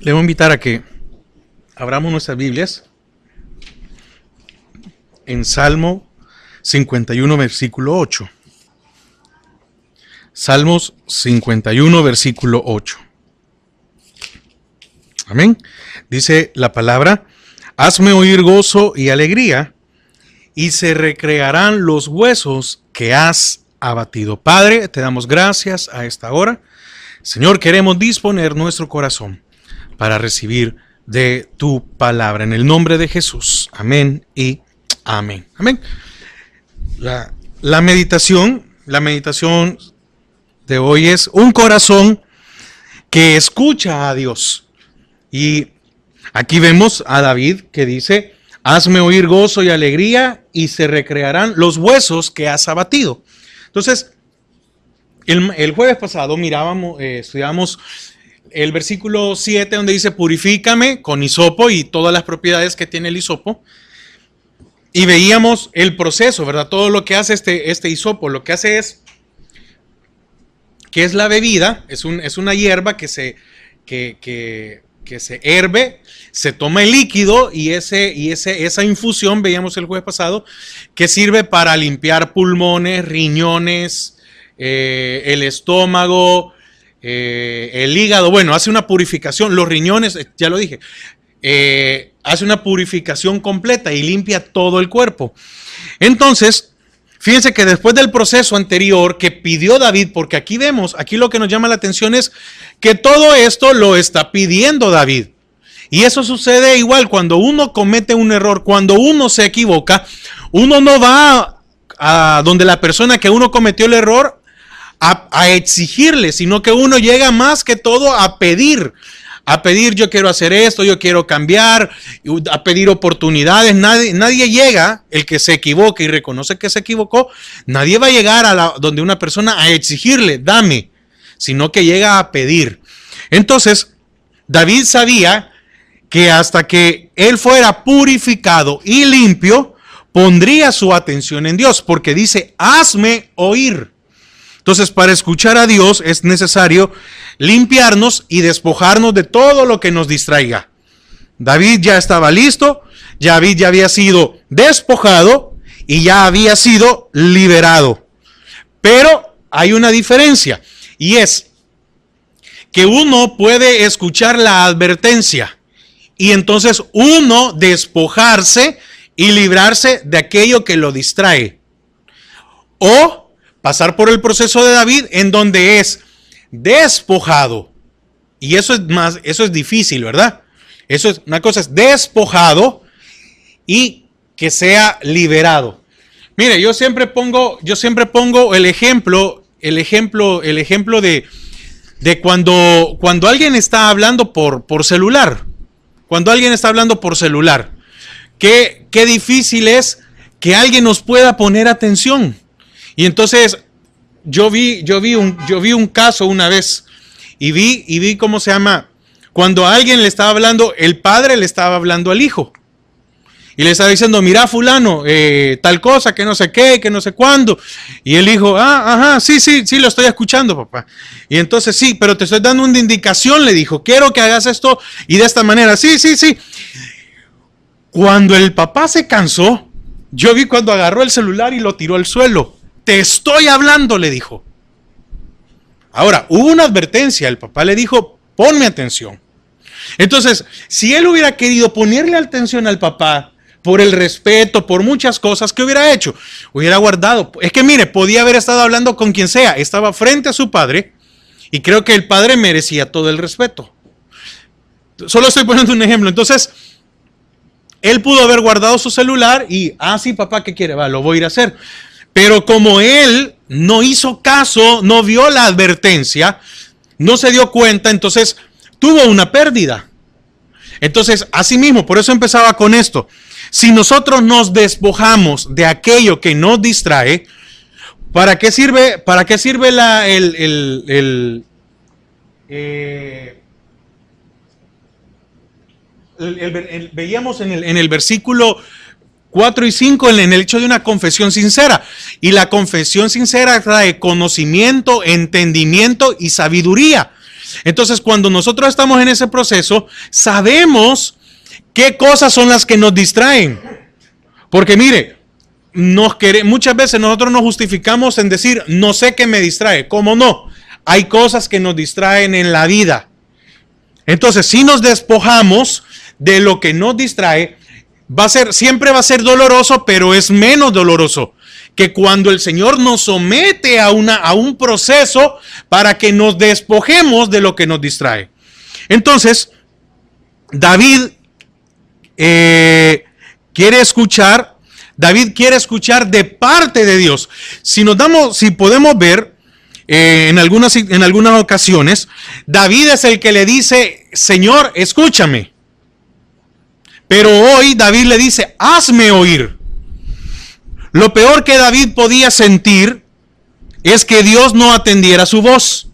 Le voy a invitar a que abramos nuestras Biblias en Salmo 51, versículo 8. Salmos 51, versículo 8. Amén. Dice la palabra: hazme oír gozo y alegría, y se recrearán los huesos que has abatido. Padre, te damos gracias a esta hora. Señor, queremos disponer nuestro corazón para recibir de tu palabra. En el nombre de Jesús. Amén y amén. Amén. La meditación de hoy es un corazón que escucha a Dios. Y aquí vemos a David que dice: hazme oír gozo y alegría, y se recrearán los huesos que has abatido. Entonces, el jueves pasado estudiábamos el versículo 7, donde dice: purifícame con hisopo, y todas las propiedades que tiene el hisopo. Y veíamos el proceso, ¿verdad? Todo lo que hace este hisopo, lo que hace es que es la bebida, es una hierba que se herve, se toma el líquido, y esa infusión, veíamos el jueves pasado, que sirve para limpiar pulmones, riñones, el estómago, el hígado. Bueno, hace una purificación. Los riñones, ya lo dije, hace una purificación completa y limpia todo el cuerpo. Entonces, fíjense que después del proceso anterior que pidió David, porque aquí lo que nos llama la atención es que todo esto lo está pidiendo David. Y eso sucede igual cuando uno comete un error, cuando uno se equivoca, uno no va a donde la persona que uno cometió el error a exigirle, sino que uno llega más que todo a pedir, yo quiero hacer esto, yo quiero cambiar, a pedir oportunidades. Nadie llega, el que se equivoca y reconoce que se equivocó, nadie va a llegar donde una persona a exigirle, dame, sino que llega a pedir. Entonces, David sabía que hasta que él fuera purificado y limpio, pondría su atención en Dios, porque dice: hazme oír. Entonces, para escuchar a Dios es necesario limpiarnos y despojarnos de todo lo que nos distraiga. David ya estaba listo, David ya había sido despojado y ya había sido liberado. Pero hay una diferencia, y es que uno puede escuchar la advertencia y entonces uno despojarse y librarse de aquello que lo distrae. O pasar por el proceso de David, en donde es despojado. Y eso es difícil, ¿verdad? Una cosa es despojado y que sea liberado. Mire, yo siempre pongo el ejemplo de cuando alguien está hablando por celular. Cuando alguien está hablando por celular, qué difícil es que alguien nos pueda poner atención. Y entonces yo vi un caso una vez y vi cómo se llama, cuando a alguien le estaba hablando, el padre le estaba hablando al hijo y le estaba diciendo: mira, fulano, tal cosa, que no sé qué, que no sé cuándo. Y el hijo: sí, lo estoy escuchando, papá. Y entonces: sí, pero te estoy dando una indicación, le dijo, quiero que hagas esto y de esta manera. Sí. Cuando el papá se cansó, yo vi cuando agarró el celular y lo tiró al suelo. Te estoy hablando, le dijo. Ahora, hubo una advertencia. El papá le dijo: ponme atención. Entonces, si él hubiera querido ponerle atención al papá, por el respeto, por muchas cosas, ¿qué hubiera hecho? Hubiera guardado. Es que mire, podía haber estado hablando con quien sea. Estaba frente a su padre y creo que el padre merecía todo el respeto. Solo estoy poniendo un ejemplo. Entonces, él pudo haber guardado su celular y: sí, papá, ¿qué quiere? Va, lo voy a ir a hacer. Pero como él no hizo caso, no vio la advertencia, no se dio cuenta, entonces tuvo una pérdida. Entonces, así mismo, por eso empezaba con esto. Si nosotros nos despojamos de aquello que nos distrae, ¿para qué sirve veíamos en el versículo 4 y 5 en el hecho de una confesión sincera? Y la confesión sincera trae conocimiento, entendimiento y sabiduría. Entonces, cuando nosotros estamos en ese proceso, sabemos qué cosas son las que nos distraen. Porque mire, muchas veces nosotros nos justificamos en decir, no sé qué me distrae. ¿Cómo no? Hay cosas que nos distraen en la vida. Entonces, si nos despojamos de lo que nos distrae, siempre va a ser doloroso, pero es menos doloroso que cuando el Señor nos somete a un proceso para que nos despojemos de lo que nos distrae. Entonces, David quiere escuchar de parte de Dios. Si podemos ver, en algunas ocasiones, David es el que le dice, Señor, escúchame. Pero hoy David le dice, hazme oír. Lo peor que David podía sentir es que Dios no atendiera su voz.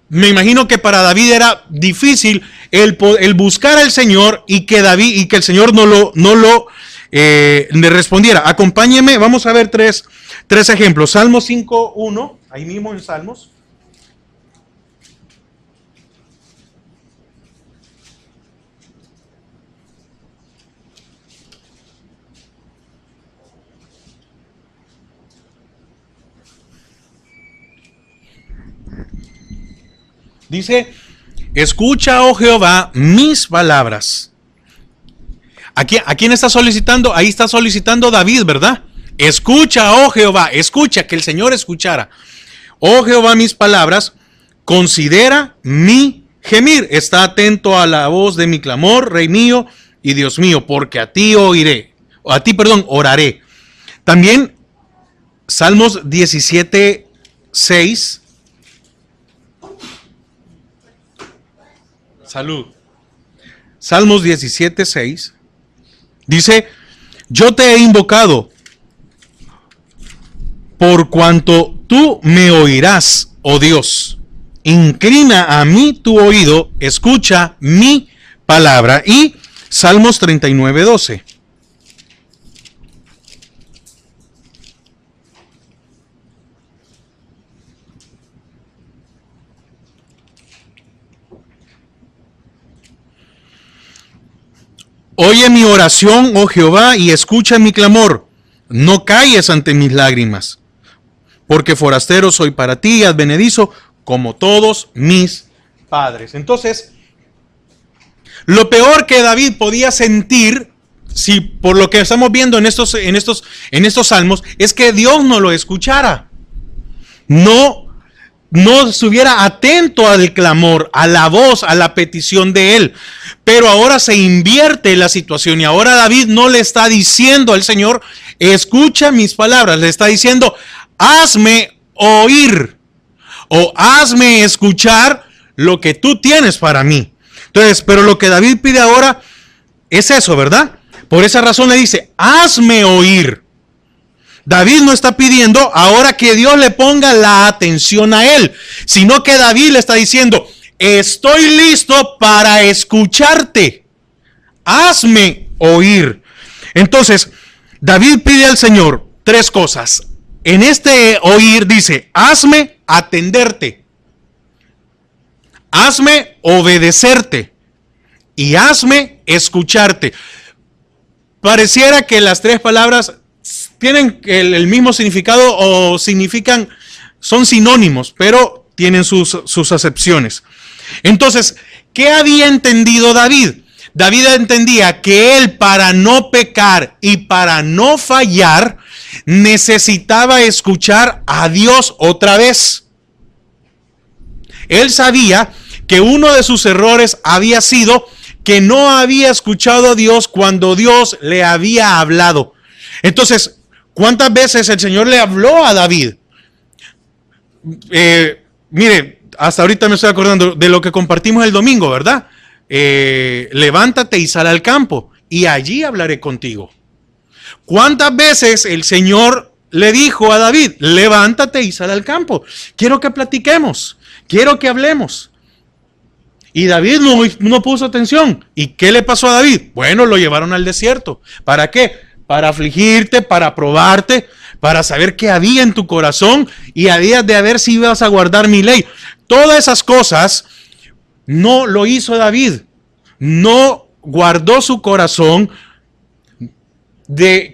Me imagino que para David era difícil el buscar al Señor y que el Señor no lo le respondiera. Acompáñeme, vamos a ver tres ejemplos. Salmos 5:1, ahí mismo en Salmos. Dice, escucha, oh Jehová, mis palabras. ¿A quién está solicitando? Ahí está solicitando David, ¿verdad? Escucha, oh Jehová, escucha, que el Señor escuchara. Oh Jehová, mis palabras, considera mi gemir. Está atento a la voz de mi clamor, Rey mío y Dios mío, porque a ti oraré. También Salmos 17:6. Salud. Salmos 17:6 dice, yo te he invocado por cuanto tú me oirás, oh Dios. Inclina a mí tu oído, escucha mi palabra. Y Salmos 39:12. Oye mi oración, oh Jehová, y escucha mi clamor. No calles ante mis lágrimas, porque forastero soy para ti y advenedizo como todos mis padres. Entonces, lo peor que David podía sentir, si por lo que estamos viendo en estos salmos, es que Dios no lo escuchara. No estuviera atento al clamor, a la voz, a la petición de él. Pero ahora se invierte la situación y ahora David no le está diciendo al Señor, escucha mis palabras, le está diciendo, hazme oír o hazme escuchar lo que tú tienes para mí. Entonces, pero lo que David pide ahora es eso, ¿verdad? Por esa razón le dice, hazme oír. David no está pidiendo ahora que Dios le ponga la atención a él, sino que David le está diciendo, estoy listo para escucharte. Hazme oír. Entonces, David pide al Señor tres cosas. En este oír dice, hazme atenderte, hazme obedecerte y hazme escucharte. Pareciera que las tres palabras tienen el mismo significado o son sinónimos, pero tienen sus acepciones. Entonces, ¿qué había entendido David? David entendía que él, para no pecar y para no fallar, necesitaba escuchar a Dios otra vez. Él sabía que uno de sus errores había sido que no había escuchado a Dios cuando Dios le había hablado. Entonces, ¿cuántas veces el Señor le habló a David? Mire, hasta ahorita me estoy acordando de lo que compartimos el domingo, ¿verdad? Levántate y sal al campo y allí hablaré contigo. ¿Cuántas veces el Señor le dijo a David, levántate y sal al campo? Quiero que platiquemos, quiero que hablemos. Y David no puso atención. ¿Y qué le pasó a David? Bueno, lo llevaron al desierto. ¿Para qué? Para afligirte, para probarte, para saber qué había en tu corazón y habías de ver si ibas a guardar mi ley. todas esas cosas no lo hizo David. No guardó su corazón,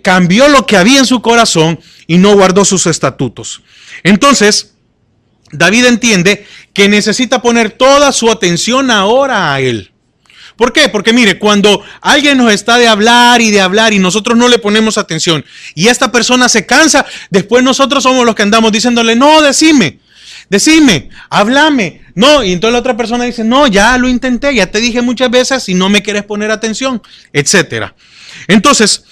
cambió lo que había en su corazón y no guardó sus estatutos. Entonces, David entiende que necesita poner toda su atención ahora a él. ¿Por qué? Porque mire, cuando alguien nos está de hablar y nosotros no le ponemos atención y esta persona se cansa, después nosotros somos los que andamos diciéndole, no, decime, háblame. No, y entonces la otra persona dice, no, ya lo intenté, ya te dije muchas veces y no me quieres poner atención, etcétera. Entonces,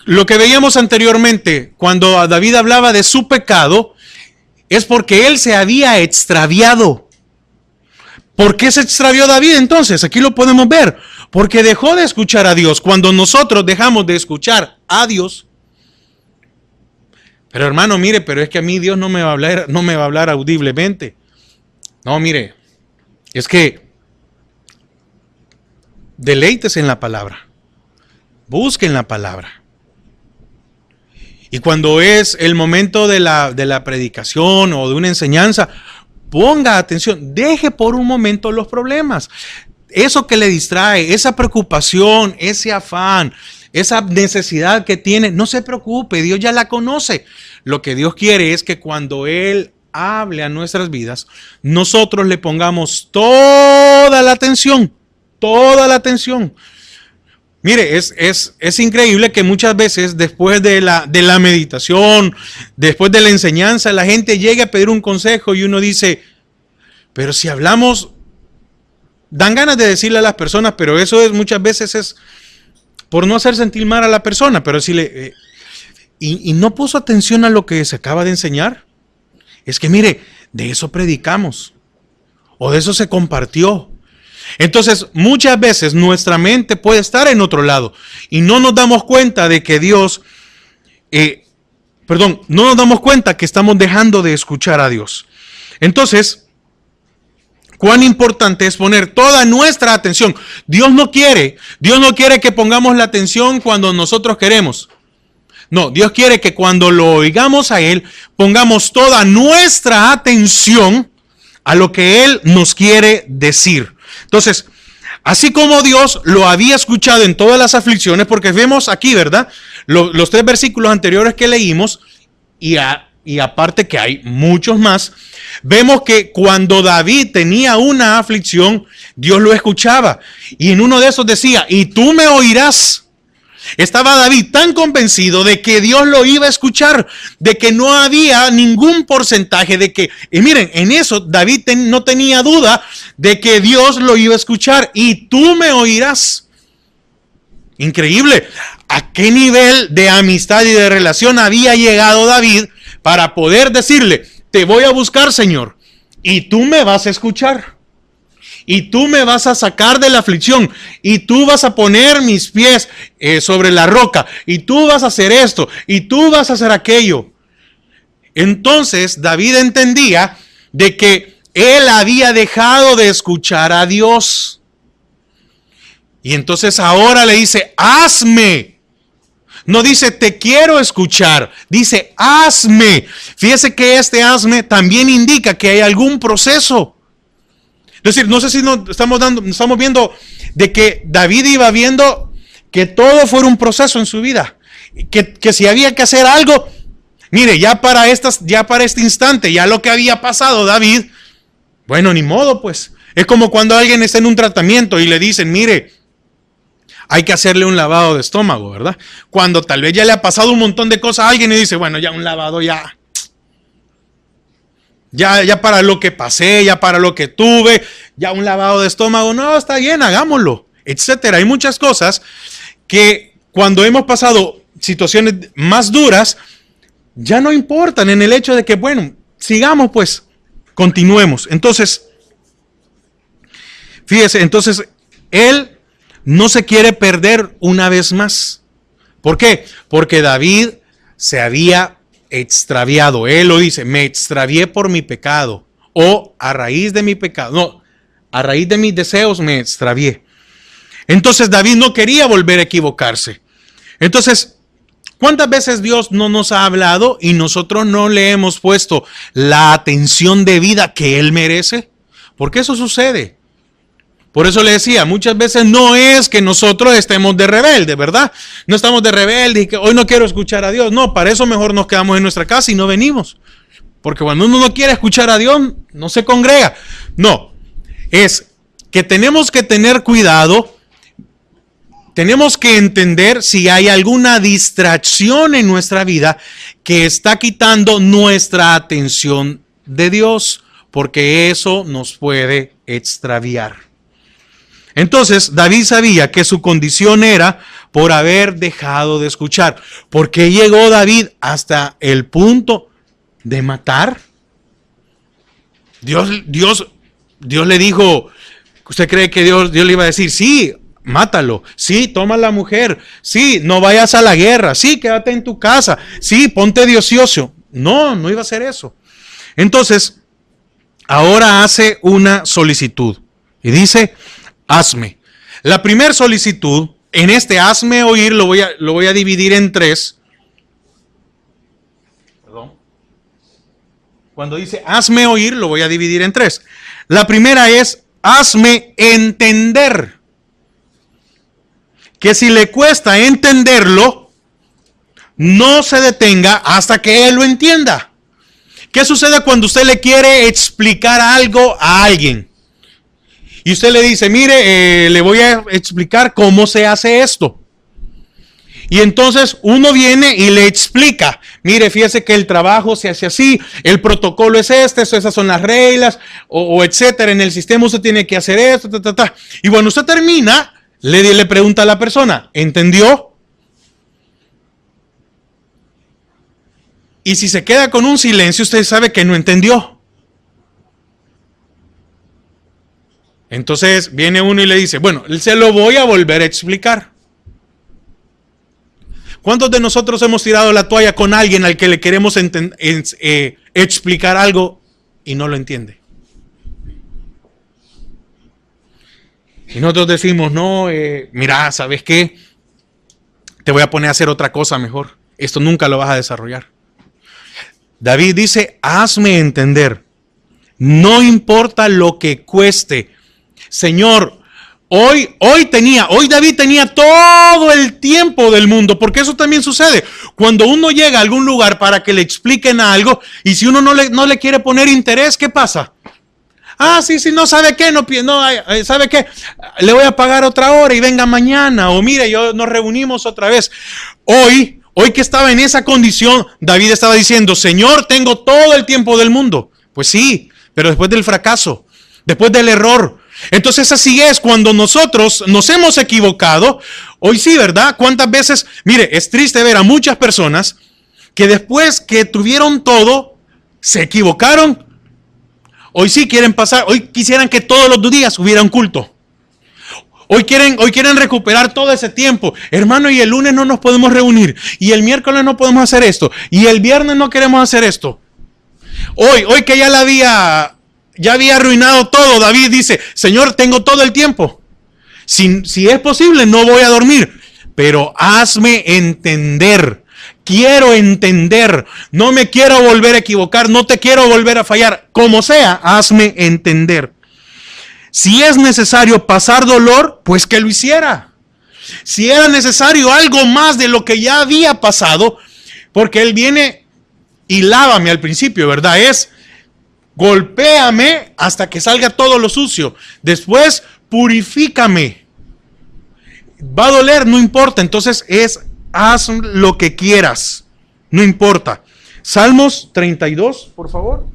lo que veíamos anteriormente, cuando David hablaba de su pecado, es porque él se había extraviado. ¿Por qué se extravió David entonces? Aquí lo podemos ver. Porque dejó de escuchar a Dios. Cuando nosotros dejamos de escuchar a Dios. Pero hermano, mire, pero es que a mí Dios no me va a hablar audiblemente. No, mire, es que deleítese en la palabra. Busquen la palabra. Y cuando es el momento de la predicación o de una enseñanza, ponga atención, deje por un momento los problemas. Eso que le distrae, esa preocupación, ese afán, esa necesidad que tiene, no se preocupe, Dios ya la conoce. Lo que Dios quiere es que cuando Él hable a nuestras vidas, nosotros le pongamos toda la atención, toda la atención. Mire, es increíble que muchas veces después de la meditación, después de la enseñanza, la gente llegue a pedir un consejo y uno dice, pero si hablamos, dan ganas de decirle a las personas, pero eso es muchas veces es por no hacer sentir mal a la persona, pero si y no puso atención a lo que se acaba de enseñar. Es que mire, de eso predicamos, o de eso se compartió. Entonces, muchas veces nuestra mente puede estar en otro lado y no nos damos cuenta de que Dios, no nos damos cuenta que estamos dejando de escuchar a Dios. Entonces, cuán importante es poner toda nuestra atención. Dios no quiere que pongamos la atención cuando nosotros queremos. No, Dios quiere que cuando lo oigamos a Él, pongamos toda nuestra atención a lo que Él nos quiere decir. Entonces, así como Dios lo había escuchado en todas las aflicciones, porque vemos aquí, ¿verdad? Los 3 versículos anteriores que leímos, y aparte que hay muchos más, vemos que cuando David tenía una aflicción, Dios lo escuchaba. Y en uno de esos decía, y tú me oirás. Estaba David tan convencido de que Dios lo iba a escuchar, de que no había ningún porcentaje de que, y miren, en eso David no tenía duda de que Dios lo iba a escuchar, y tú me oirás. Increíble. ¿A qué nivel de amistad y de relación había llegado David para poder decirle, te voy a buscar, Señor, y tú me vas a escuchar? Y tú me vas a sacar de la aflicción. Y tú vas a poner mis pies sobre la roca. Y tú vas a hacer esto. Y tú vas a hacer aquello. Entonces David entendía de que él había dejado de escuchar a Dios. Y entonces ahora le dice, hazme. No dice, te quiero escuchar. Dice, hazme. Fíjese que este hazme también indica que hay algún proceso. Es decir, no sé si nos estamos viendo de que David iba viendo que todo fuera un proceso en su vida. Que si había que hacer algo, mire, ya para este instante, ya lo que había pasado David, bueno, ni modo pues. Es como cuando alguien está en un tratamiento y le dicen, mire, hay que hacerle un lavado de estómago, ¿verdad? Cuando tal vez ya le ha pasado un montón de cosas a alguien y dice, bueno, ya un lavado ya para lo que pasé, ya para lo que tuve, ya un lavado de estómago, no, está bien, hagámoslo, etcétera. Hay muchas cosas que cuando hemos pasado situaciones más duras, ya no importan en el hecho de que, bueno, sigamos pues, continuemos. Entonces, fíjese, él no se quiere perder una vez más. ¿Por qué? Porque David se había extraviado. Él lo dice, me extravié por mi pecado, o a raíz de mi pecado, no, a raíz de mis deseos me extravié. Entonces David no quería volver a equivocarse. Entonces, ¿Cuántas veces Dios no nos ha hablado y nosotros no le hemos puesto la atención debida que Él merece? Porque eso sucede. Por eso le decía, muchas veces no es que nosotros estemos de rebelde, ¿verdad? No estamos de rebelde y que hoy no quiero escuchar a Dios. No, para eso mejor nos quedamos en nuestra casa y no venimos. Porque cuando uno no quiere escuchar a Dios, no se congrega. No, es que tenemos que tener cuidado. Tenemos que entender si hay alguna distracción en nuestra vida que está quitando nuestra atención de Dios, porque eso nos puede extraviar. Entonces, David sabía que su condición era por haber dejado de escuchar. ¿Por qué llegó David hasta el punto de matar? Dios le dijo, ¿usted cree que Dios le iba a decir, sí, mátalo, sí, toma la mujer, sí, no vayas a la guerra, sí, quédate en tu casa, sí, ponte de ocioso? No, no iba a hacer eso. Entonces, ahora hace una solicitud y dice, hazme. La primera solicitud, en este hazme oír, lo voy a dividir en tres. Perdón. Cuando dice hazme oír, lo voy a dividir en tres. La primera es hazme entender. Que si le cuesta entenderlo, no se detenga hasta que él lo entienda. ¿Qué sucede cuando usted le quiere explicar algo a alguien? Y usted le dice, mire, le voy a explicar cómo se hace esto. Y entonces uno viene y le explica, mire, fíjese que el trabajo se hace así, el protocolo es esas son las reglas, o etcétera, en el sistema usted tiene que hacer esto, Y cuando usted termina, le pregunta a la persona, ¿entendió? Y si se queda con un silencio, usted sabe que no entendió. Entonces viene uno y le dice, bueno, se lo voy a volver a explicar. ¿Cuántos de nosotros hemos tirado la toalla con alguien al que le queremos explicar algo y no lo entiende? Y nosotros decimos, no, mira, ¿sabes qué? Te voy a poner a hacer otra cosa mejor. Esto nunca lo vas a desarrollar. David dice, hazme entender. No importa lo que cueste. Señor, hoy David tenía todo el tiempo del mundo, porque eso también sucede. Cuando uno llega a algún lugar para que le expliquen algo, y si uno no le quiere poner interés, ¿qué pasa? Ah, sí, no sabe qué, sabe qué, le voy a pagar otra hora y venga mañana, o mire, nos reunimos otra vez. Hoy que estaba en esa condición, David estaba diciendo, Señor, tengo todo el tiempo del mundo. Pues sí, pero después del fracaso, después del error. Entonces así es cuando nosotros nos hemos equivocado. Hoy sí, ¿verdad? ¿Cuántas veces? Mire, es triste ver a muchas personas que después que tuvieron todo, se equivocaron. Hoy sí quieren pasar, hoy quisieran que todos los días hubiera un culto. Hoy quieren recuperar todo ese tiempo. Hermano, y el lunes no nos podemos reunir. Y el miércoles no podemos hacer esto. Y el viernes no queremos hacer esto. Hoy que ya había arruinado todo, David dice, Señor, tengo todo el tiempo. Si es posible, no voy a dormir. Pero hazme entender. Quiero entender. No me quiero volver a equivocar. No te quiero volver a fallar. Como sea, hazme entender. Si es necesario pasar dolor, pues que lo hiciera. Si era necesario algo más de lo que ya había pasado, porque Él viene y lávame al principio, ¿verdad? Es golpéame hasta que salga todo lo sucio. Después purifícame. Va a doler, no importa. Entonces haz lo que quieras. No importa. Salmos 32, por favor.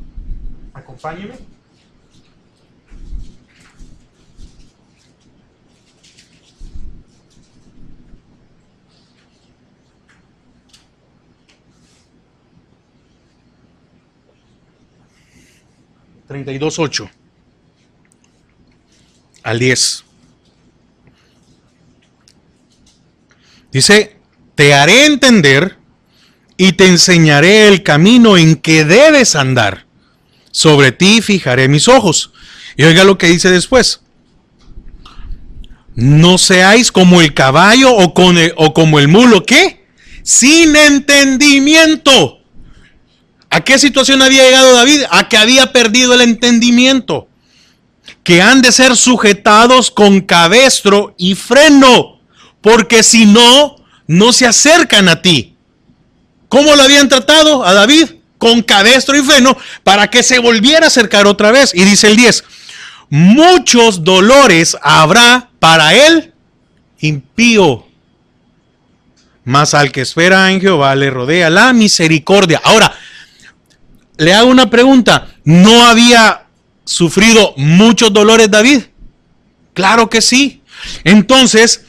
Acompáñeme. (32:8 al 10). Dice, te haré entender y te enseñaré el camino en que debes andar. Sobre ti fijaré mis ojos. Y oiga lo que dice después. No seáis como el caballo o como el mulo que sin entendimiento. ¿A qué situación había llegado David? A que había perdido el entendimiento. Que han de ser sujetados con cabestro y freno, porque si no, no se acercan a ti. ¿Cómo lo habían tratado a David? Con cabestro y freno, para que se volviera a acercar otra vez. Y dice el 10, muchos dolores habrá para él impío, mas al que espera en Jehová le rodea la misericordia. Ahora, le hago una pregunta, ¿no había sufrido muchos dolores David? Claro que sí. Entonces,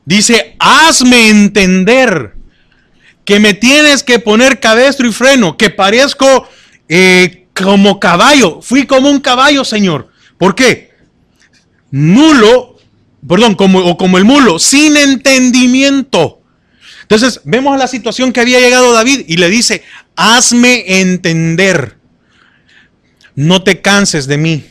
dice, hazme entender que me tienes que poner cabestro y freno, que parezco como caballo. Fui como un caballo, Señor. ¿Por qué? Como el mulo, sin entendimiento. Entonces, vemos la situación que había llegado David y le dice, hazme entender. No te canses de mí.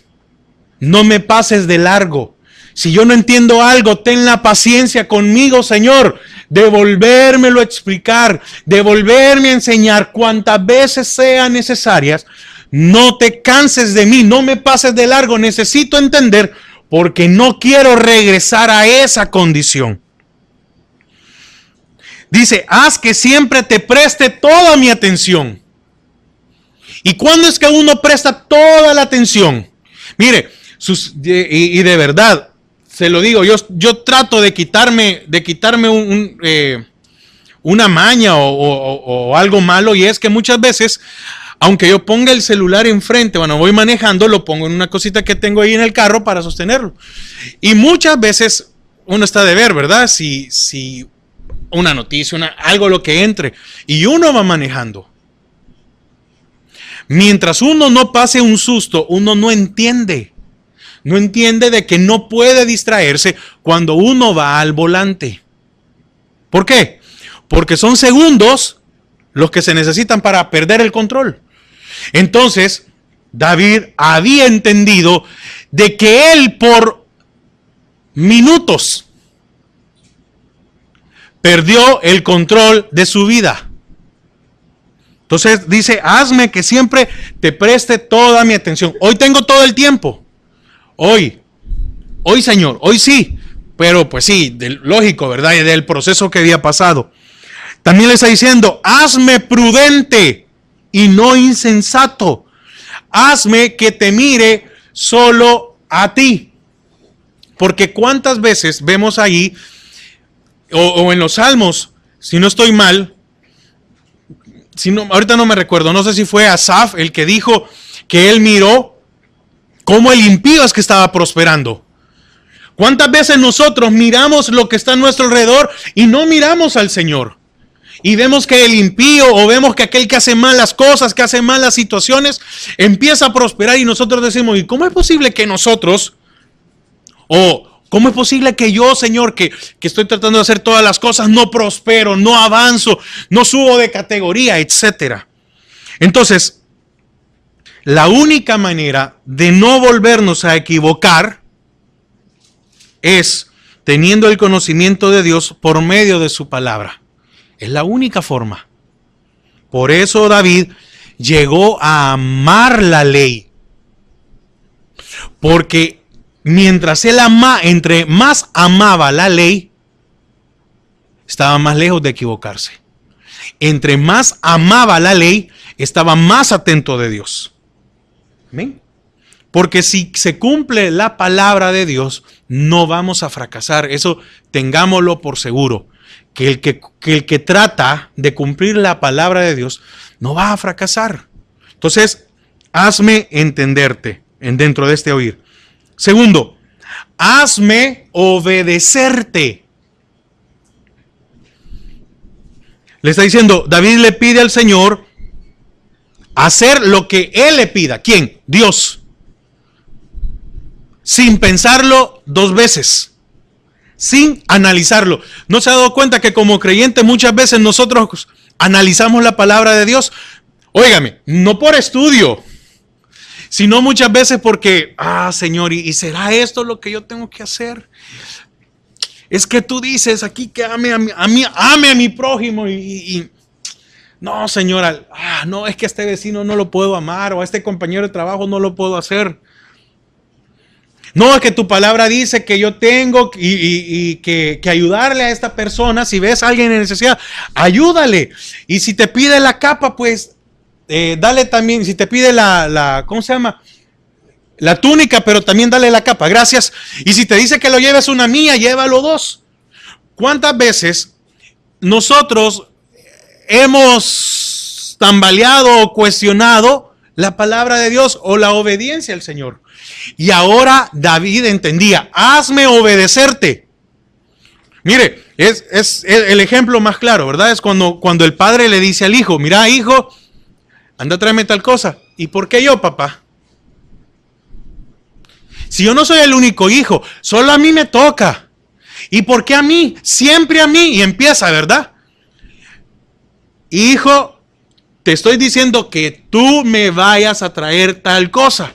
No me pases de largo. Si yo no entiendo algo, ten la paciencia conmigo, Señor, de volvérmelo a explicar, de volverme a enseñar cuantas veces sean necesarias. No te canses de mí, no me pases de largo. Necesito entender porque no quiero regresar a esa condición. Dice, haz que siempre te preste toda mi atención. ¿Y cuándo es que uno presta toda la atención? Mire, y de verdad, se lo digo, yo trato de quitarme una maña o algo malo, y es que muchas veces, aunque yo ponga el celular enfrente, bueno, voy manejando, lo pongo en una cosita que tengo ahí en el carro para sostenerlo. Y muchas veces uno está de ver, ¿verdad? Si una noticia, algo lo que entre, y uno va manejando. Mientras uno no pase un susto, uno no entiende. No entiende de que no puede distraerse cuando uno va al volante. ¿Por qué? Porque son segundos los que se necesitan para perder el control. Entonces, David había entendido de que él por minutos perdió el control de su vida. Entonces dice, hazme que siempre te preste toda mi atención. Hoy tengo todo el tiempo. Hoy Señor, hoy sí. Pero pues sí, lógico, ¿verdad? Y del proceso que había pasado. También le está diciendo, hazme prudente y no insensato. Hazme que te mire solo a ti. Porque cuántas veces vemos ahí, o en los Salmos, si no estoy mal, ahorita no me recuerdo, no sé si fue Asaf el que dijo que él miró cómo el impío es que estaba prosperando. ¿Cuántas veces nosotros miramos lo que está a nuestro alrededor y no miramos al Señor? Y vemos que el impío, o vemos que aquel que hace malas cosas, que hace malas situaciones, empieza a prosperar, y nosotros decimos, ¿y cómo es posible que nosotros, cómo es posible que yo, Señor, que estoy tratando de hacer todas las cosas, no prospero, no avanzo, no subo de categoría, etcétera? Entonces, la única manera de no volvernos a equivocar es teniendo el conocimiento de Dios por medio de su palabra. Es la única forma. Por eso David llegó a amar la ley. Porque mientras él entre más amaba la ley, estaba más lejos de equivocarse. Entre más amaba la ley, estaba más atento de Dios. ¿Amén? Porque si se cumple la palabra de Dios, no vamos a fracasar. Eso tengámoslo por seguro. Que el que trata de cumplir la palabra de Dios no va a fracasar. Entonces, hazme entenderte dentro de este oír. Segundo, hazme obedecerte. Le está diciendo, David le pide al Señor hacer lo que Él le pida. ¿Quién? Dios. Sin pensarlo dos veces. Sin analizarlo. ¿No se ha dado cuenta que como creyente muchas veces nosotros analizamos la palabra de Dios? Óigame, no por estudio, sino muchas veces porque, Señor, ¿y será esto lo que yo tengo que hacer? es que tú dices aquí que ame a mi prójimo no, señora, no, es que a este vecino no lo puedo amar o a este compañero de trabajo no lo puedo hacer. No, es que tu palabra dice que yo tengo que ayudarle a esta persona. Si ves a alguien en necesidad, ayúdale. Y si te pide la capa, pues dale también. Si te pide ¿cómo se llama? La túnica, pero también dale la capa. Gracias. Y si te dice que lo lleves una milla, llévalo dos. ¿Cuántas veces nosotros hemos tambaleado o cuestionado la palabra de Dios o la obediencia al Señor? Y ahora David entendía, hazme obedecerte. Mire, es el ejemplo más claro, ¿verdad? Es cuando el padre le dice al hijo, mira, hijo, anda, tráeme tal cosa. ¿Y por qué yo, papá? Si yo no soy el único hijo, solo a mí me toca. ¿Y por qué a mí? Siempre a mí. Y empieza, ¿verdad? Hijo, te estoy diciendo que tú me vayas a traer tal cosa.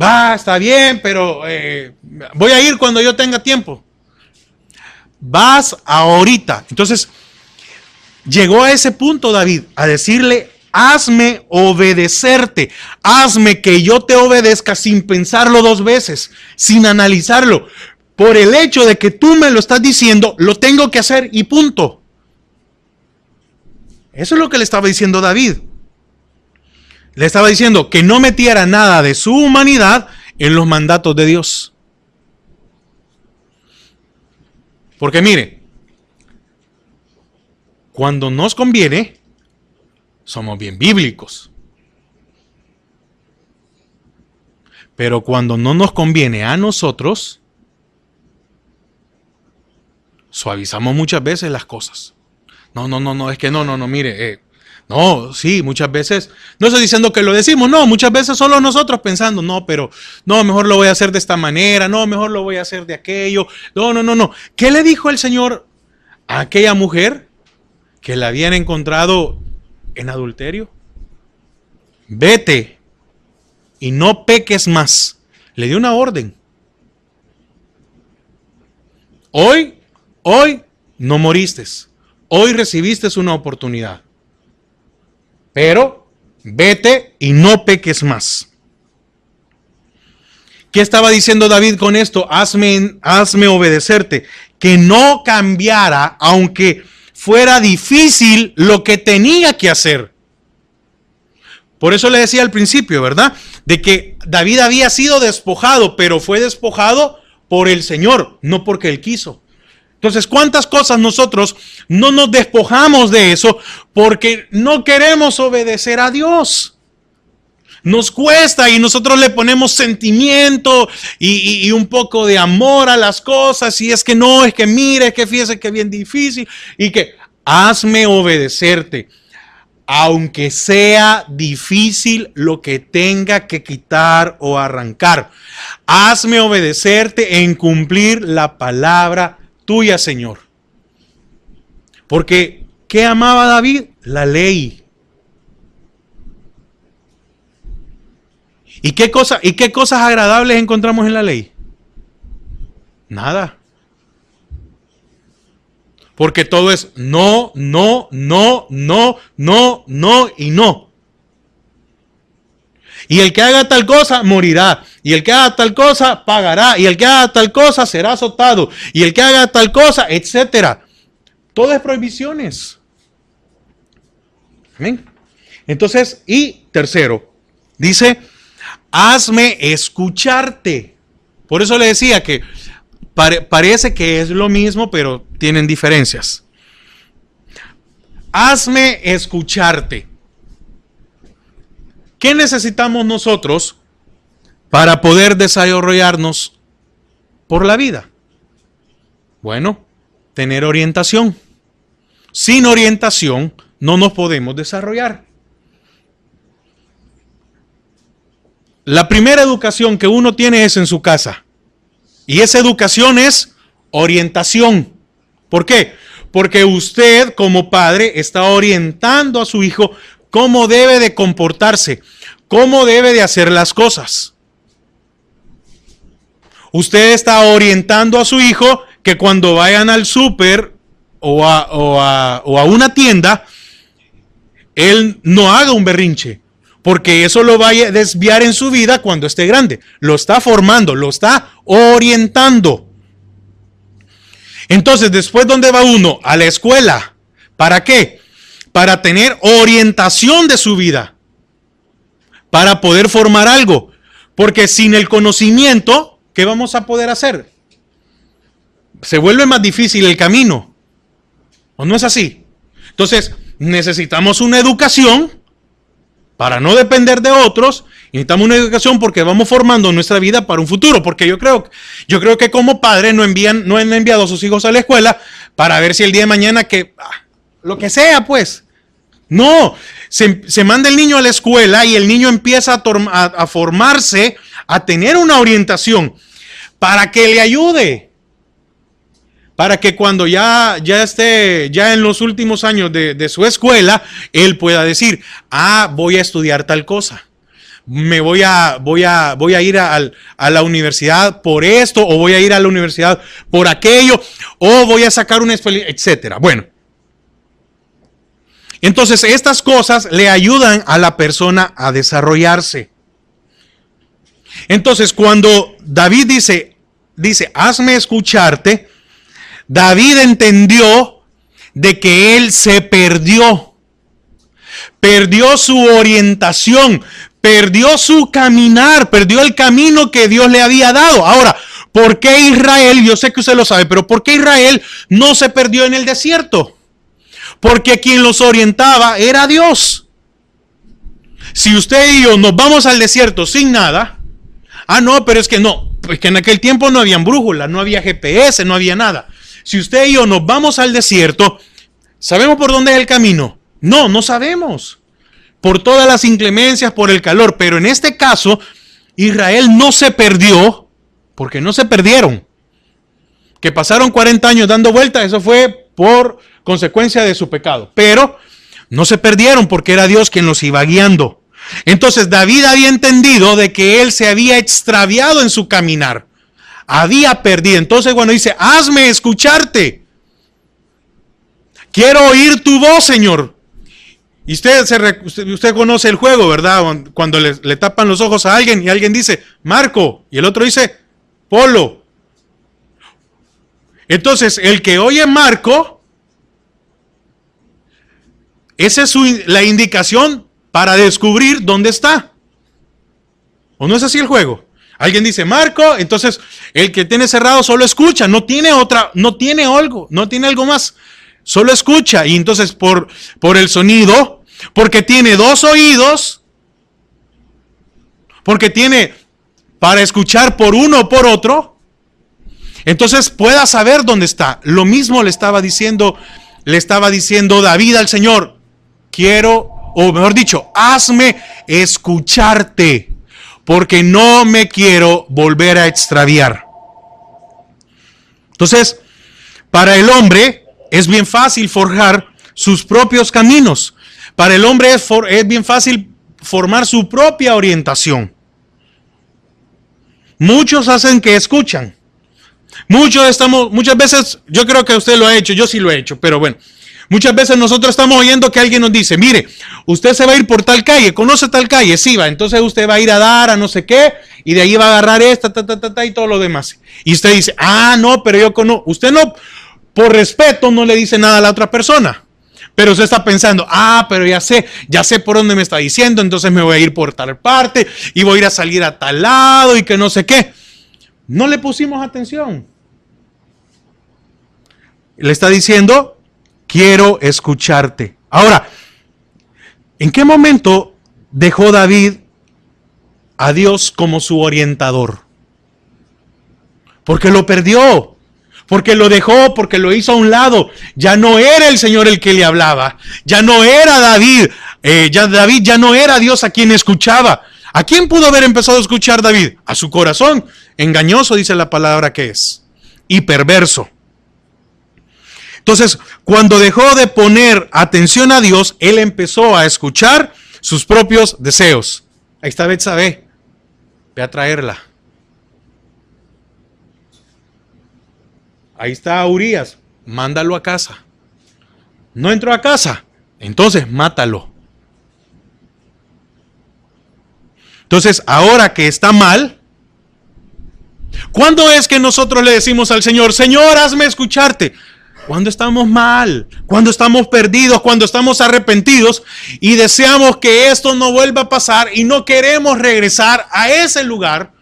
Va, está bien, pero voy a ir cuando yo tenga tiempo. Vas ahorita. Entonces, llegó a ese punto David, a decirle, hazme obedecerte. Hazme que yo te obedezca sin pensarlo dos veces, sin analizarlo. Por el hecho de que tú me lo estás diciendo, lo tengo que hacer y punto. Eso es lo que le estaba diciendo David. Le estaba diciendo que no metiera nada de su humanidad en los mandatos de Dios. Porque mire, cuando nos conviene, somos bien bíblicos. Pero cuando no nos conviene a nosotros, suavizamos muchas veces las cosas. No, es que no, mire, no, sí, muchas veces, no estoy diciendo que lo decimos, no, muchas veces solo nosotros pensando, no, pero, no, mejor lo voy a hacer de esta manera, no, mejor lo voy a hacer de aquello, no. ¿Qué le dijo el Señor a aquella mujer que la habían encontrado en adulterio? Vete y no peques más. Le dio una orden. Hoy no moriste, hoy recibiste una oportunidad. Pero vete y no peques más. ¿Qué estaba diciendo David con esto? Hazme obedecerte. Que no cambiara, aunque fuera difícil lo que tenía que hacer. Por eso le decía al principio, ¿verdad? De que David había sido despojado, pero fue despojado por el Señor, no porque él quiso. Entonces, ¿cuántas cosas nosotros no nos despojamos de eso porque no queremos obedecer a Dios? Nos cuesta y nosotros le ponemos sentimiento y un poco de amor a las cosas. Y es que no, es que mire, es que fíjese que es bien difícil. Y que hazme obedecerte, aunque sea difícil lo que tenga que quitar o arrancar. Hazme obedecerte en cumplir la palabra tuya, Señor. Porque, ¿qué amaba David? La ley. ¿Y qué cosas agradables encontramos en la ley? Nada. Porque todo es no y no. Y el que haga tal cosa morirá. Y el que haga tal cosa pagará. Y el que haga tal cosa será azotado. Y el que haga tal cosa, etcétera. Todo es prohibiciones. Amén. Entonces, y tercero, dice, hazme escucharte. Por eso le decía que parece que es lo mismo, pero tienen diferencias. Hazme escucharte. ¿Qué necesitamos nosotros para poder desarrollarnos por la vida? Bueno, tener orientación. Sin orientación no nos podemos desarrollar. La primera educación que uno tiene es en su casa. Y esa educación es orientación. ¿Por qué? Porque usted como padre está orientando a su hijo cómo debe de comportarse, cómo debe de hacer las cosas. Usted está orientando a su hijo que cuando vayan al súper o a una tienda, él no haga un berrinche, porque eso lo va a desviar en su vida cuando esté grande. Lo está formando, lo está orientando. Entonces, después, ¿dónde va uno? A la escuela. ¿Para qué? Para tener orientación de su vida, para poder formar algo. Porque sin el conocimiento, ¿qué vamos a poder hacer? Se vuelve más difícil el camino. ¿O no es así? Entonces, necesitamos una educación para no depender de otros. Necesitamos una educación porque vamos formando nuestra vida para un futuro. Porque yo creo que como padres no han enviado a sus hijos a la escuela para ver si el día de mañana lo que sea, pues. No, se manda el niño a la escuela y el niño empieza a formarse, a tener una orientación para que le ayude. Para que cuando ya esté en los últimos años de su escuela, él pueda decir, voy a estudiar tal cosa. Voy a ir a la universidad por esto, o voy a ir a la universidad por aquello, o voy a sacar una experiencia, etcétera. Bueno. Entonces, estas cosas le ayudan a la persona a desarrollarse. Entonces, cuando David dice, hazme escucharte, David entendió de que él se perdió su orientación, perdió su caminar, perdió el camino que Dios le había dado. Ahora, ¿por qué Israel? Yo sé que usted lo sabe, pero ¿por qué Israel no se perdió en el desierto? Porque quien los orientaba era Dios. Si usted y yo nos vamos al desierto sin nada, no, pero es que no, pues que en aquel tiempo no había brújula, no había GPS, no había nada. Si usted y yo nos vamos al desierto, ¿sabemos por dónde es el camino? No sabemos. Por todas las inclemencias, por el calor. Pero en este caso, Israel no se perdió, porque no se perdieron. Que pasaron 40 años dando vueltas, eso fue por consecuencia de su pecado. Pero no se perdieron porque era Dios quien los iba guiando. Entonces David había entendido de que él se había extraviado en su caminar. Había perdido. Entonces, bueno, dice, hazme escucharte. Quiero oír tu voz, Señor. Y usted conoce el juego, ¿verdad? Cuando le tapan los ojos a alguien y alguien dice, Marco, y el otro dice, Polo. Entonces, el que oye Marco, esa es la indicación para descubrir dónde está. ¿O no es así el juego? Alguien dice Marco, entonces el que tiene cerrado solo escucha, no tiene algo más, solo escucha. Y entonces por el sonido, porque tiene dos oídos, porque tiene para escuchar por uno o por otro, entonces pueda saber dónde está. Lo mismo le estaba diciendo David al Señor, o mejor dicho, hazme escucharte, porque no me quiero volver a extraviar. Entonces, para el hombre es bien fácil forjar sus propios caminos. Para el hombre es bien fácil formar su propia orientación. Muchos hacen que escuchan. Muchas veces, yo creo que usted lo ha hecho, yo sí lo he hecho, pero bueno. Muchas veces nosotros estamos oyendo que alguien nos dice, mire, usted se va a ir por tal calle, ¿conoce tal calle? Sí, va, entonces usted va a ir a dar a no sé qué, y de ahí va a agarrar esta, y todo lo demás. Y usted dice, no, pero yo conozco. Usted no, por respeto, no le dice nada a la otra persona. Pero usted está pensando, pero ya sé por dónde me está diciendo, entonces me voy a ir por tal parte, y voy a ir a salir a tal lado, y que no sé qué. No le pusimos atención. Le está diciendo, quiero escucharte. Ahora, ¿en qué momento dejó David a Dios como su orientador? Porque lo perdió, porque lo dejó, porque lo hizo a un lado. Ya no era el Señor el que le hablaba, ya no era David, David ya no era Dios a quien escuchaba. ¿A quién pudo haber empezado a escuchar David? A su corazón, engañoso dice la palabra que es, y perverso. Entonces, cuando dejó de poner atención a Dios, él empezó a escuchar sus propios deseos. Ahí está Betsabé, ve a traerla. ahí está Urías, mándalo a casa. No entró a casa, entonces mátalo. Entonces, ahora que está mal, ¿cuándo es que nosotros le decimos al Señor, Señor, hazme escucharte? Cuando estamos mal, cuando estamos perdidos, cuando estamos arrepentidos y deseamos que esto no vuelva a pasar y no queremos regresar a ese lugar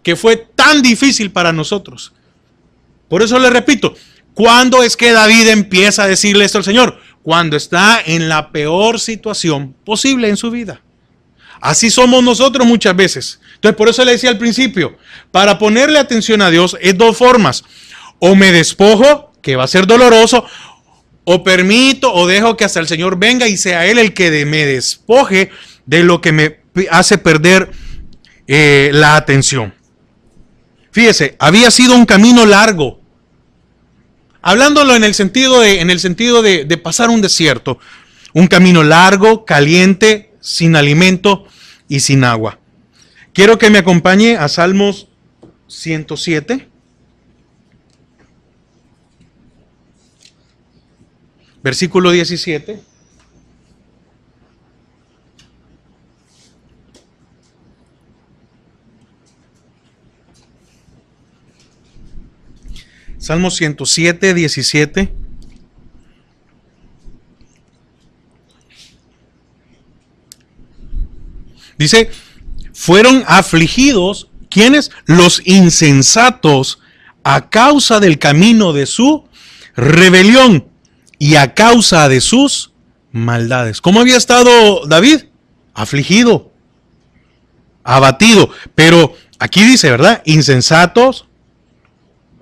que fue tan difícil para nosotros. Por eso le repito, ¿cuándo es que David empieza a decirle esto al Señor? Cuando está en la peor situación posible en su vida. Así somos nosotros muchas veces. Entonces, por eso le decía al principio, para ponerle atención a Dios es dos formas. O me despojo, que va a ser doloroso, o permito o dejo que hasta el Señor venga y sea Él el que me despoje de lo que me hace perder la atención. Fíjese, había sido un camino largo. Hablándolo en el sentido de pasar un desierto. Un camino largo, caliente, sin alimento y sin agua. Quiero que me acompañe a Salmos 107. Versículo 17. Salmos 107, 17. Dice, fueron afligidos, ¿quiénes? Los insensatos, a causa del camino de su rebelión y a causa de sus maldades. ¿Cómo había estado David? Afligido, abatido. Pero aquí dice, ¿verdad? Insensatos,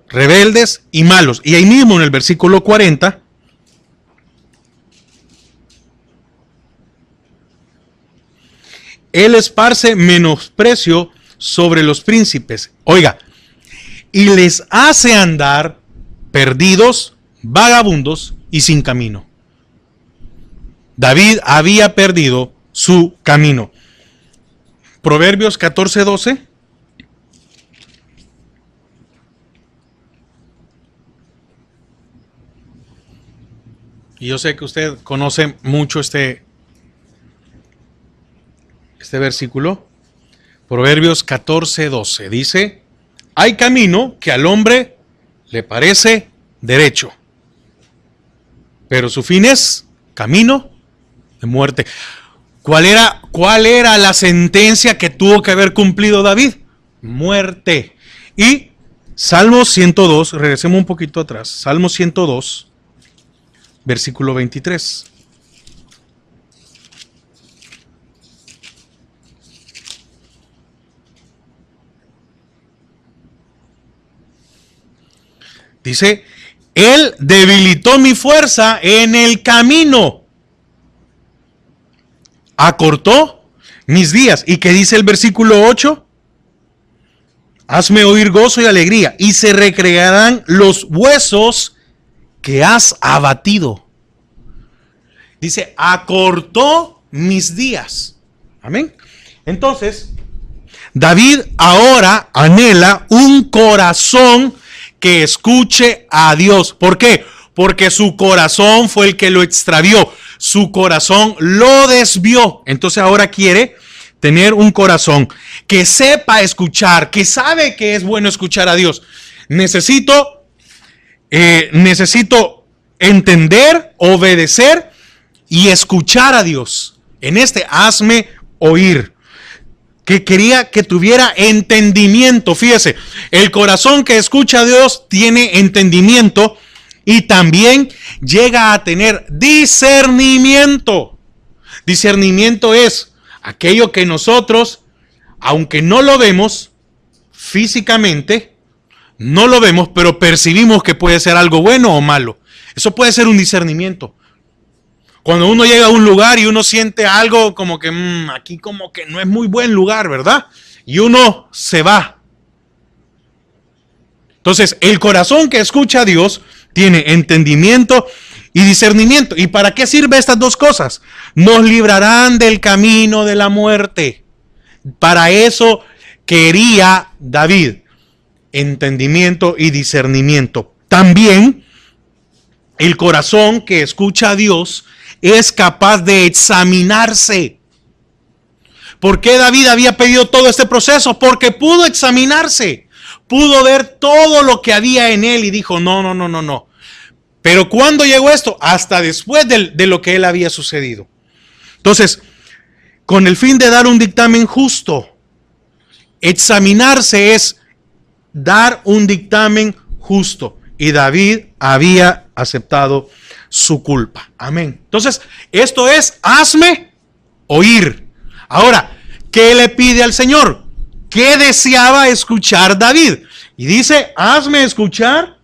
rebeldes y malos. Y ahí mismo en el versículo 40, Él esparce menosprecio sobre los príncipes. Oiga, y les hace andar perdidos, vagabundos y sin camino. David había perdido su camino. Proverbios 14:12. Y yo sé que usted conoce mucho este versículo. Proverbios 14:12 dice, hay camino que al hombre le parece derecho, pero su fin es camino de muerte. ¿Cuál era la sentencia que tuvo que haber cumplido David? Muerte. Y Salmo 102, regresemos un poquito atrás, Salmo 102, versículo 23. Dice, Él debilitó mi fuerza en el camino, acortó mis días. ¿Y qué dice el versículo 8? Hazme oír gozo y alegría, y se recrearán los huesos que has abatido. Dice, acortó mis días. Amén. Entonces, David ahora anhela un corazón que escuche a Dios. ¿Por qué? Porque su corazón fue el que lo extravió. Su corazón lo desvió. Entonces ahora quiere tener un corazón que sepa escuchar, que sabe que es bueno escuchar a Dios. Necesito entender, obedecer y escuchar a Dios. En hazme oír. Que quería que tuviera entendimiento. Fíjese, el corazón que escucha a Dios tiene entendimiento y también llega a tener discernimiento. Discernimiento es aquello que nosotros, aunque no lo vemos físicamente, no lo vemos, pero percibimos que puede ser algo bueno o malo. Eso puede ser un discernimiento. Cuando uno llega a un lugar y uno siente algo como que aquí como que no es muy buen lugar, ¿verdad? Y uno se va. Entonces, el corazón que escucha a Dios tiene entendimiento y discernimiento. ¿Y para qué sirven estas dos cosas? Nos librarán del camino de la muerte. Para eso quería David entendimiento y discernimiento. También el corazón que escucha a Dios es capaz de examinarse. ¿Por qué David había pedido todo este proceso? Porque pudo examinarse, pudo ver todo lo que había en él y dijo, no. Pero ¿cuándo llegó esto? Hasta después de lo que él había sucedido. Entonces, con el fin de dar un dictamen justo, examinarse es dar un dictamen justo. Y David había aceptado su culpa. Amén. Entonces, esto es, hazme oír. Ahora, ¿qué le pide al Señor? ¿Qué deseaba escuchar David? Y dice, hazme escuchar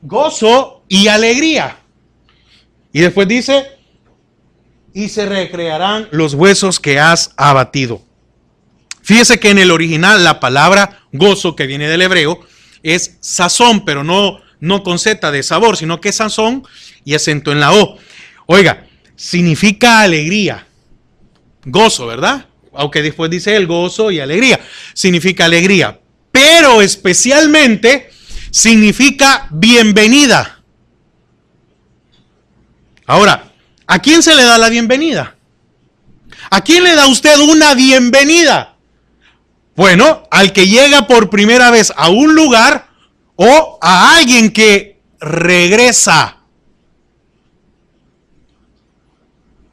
gozo y alegría. Y después dice, y se recrearán los huesos que has abatido. Fíjese que en el original la palabra gozo, que viene del hebreo, es sazón, pero no con Z de sabor, sino que es sazón y acento en la O. Oiga, significa alegría, gozo, ¿verdad? Aunque después dice el gozo y alegría, significa alegría, pero especialmente significa bienvenida. Ahora, ¿a quién se le da la bienvenida? ¿A quién le da usted una bienvenida? Bueno, al que llega por primera vez a un lugar o a alguien que regresa.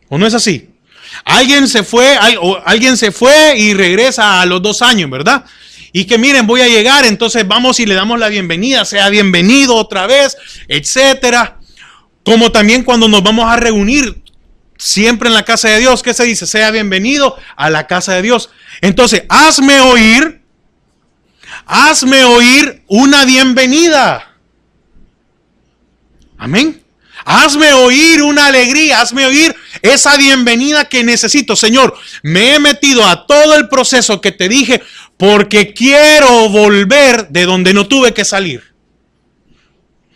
¿O no es así? Alguien se fue y regresa a los 2 años, ¿verdad? Y que miren, voy a llegar, entonces vamos y le damos la bienvenida, sea bienvenido otra vez, etcétera. Como también cuando nos vamos a reunir siempre en la casa de Dios, ¿qué se dice? Sea bienvenido a la casa de Dios. Entonces, hazme oír una bienvenida. Amén. Hazme oír una alegría, hazme oír esa bienvenida que necesito. Señor, me he metido a todo el proceso que te dije porque quiero volver de donde no tuve que salir.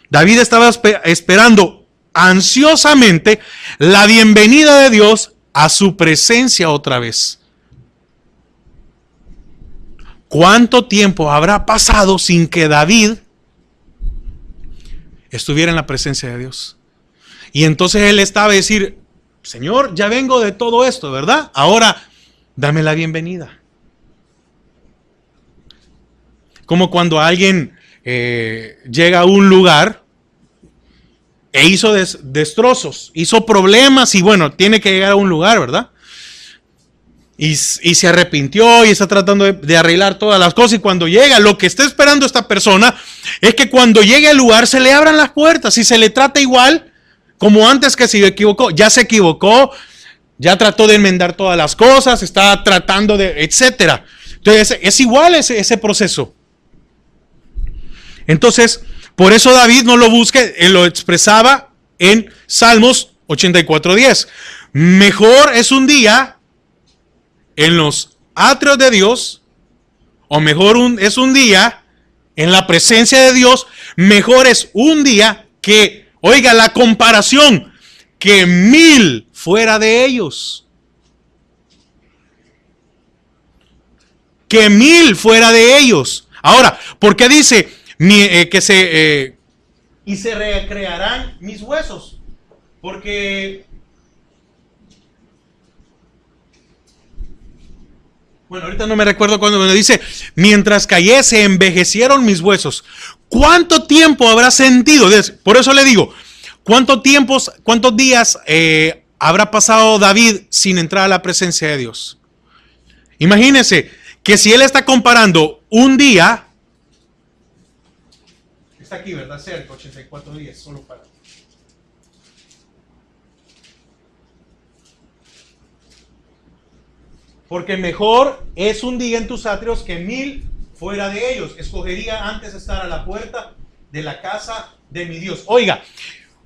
David estaba esperando ansiosamente la bienvenida de Dios a su presencia otra vez. ¿Cuánto tiempo habrá pasado sin que David estuviera en la presencia de Dios? Y entonces él estaba a decir, Señor, ya vengo de todo esto, ¿verdad? Ahora, dame la bienvenida. Como cuando alguien llega a un lugar e hizo destrozos, hizo problemas y bueno, tiene que llegar a un lugar, ¿verdad? Y se arrepintió y está tratando de arreglar todas las cosas. Y cuando llega, lo que está esperando esta persona es que cuando llegue al lugar se le abran las puertas y se le trate igual como antes que se equivocó. Ya se equivocó, ya trató de enmendar todas las cosas, está tratando de, etcétera. Entonces es igual ese proceso. Entonces, por eso David no lo busque, él lo expresaba en Salmos 84:10. Mejor es un día en los atrios de Dios, o mejor es un día en la presencia de Dios, mejor es un día que, oiga la comparación, que 1000 fuera de ellos. Que 1000 fuera de ellos. Ahora, ¿por qué dice y se recrearán mis huesos? Porque bueno, ahorita no me recuerdo cuando dice, mientras callé se envejecieron mis huesos. ¿Cuánto tiempo habrá sentido? Por eso le digo, ¿cuántos días habrá pasado David sin entrar a la presencia de Dios? Imagínense que si él está comparando un día, está aquí, ¿verdad? Cerca, 84 días, solo para... Porque mejor es un día en tus atrios que 1000 fuera de ellos. Escogería antes estar a la puerta de la casa de mi Dios. Oiga,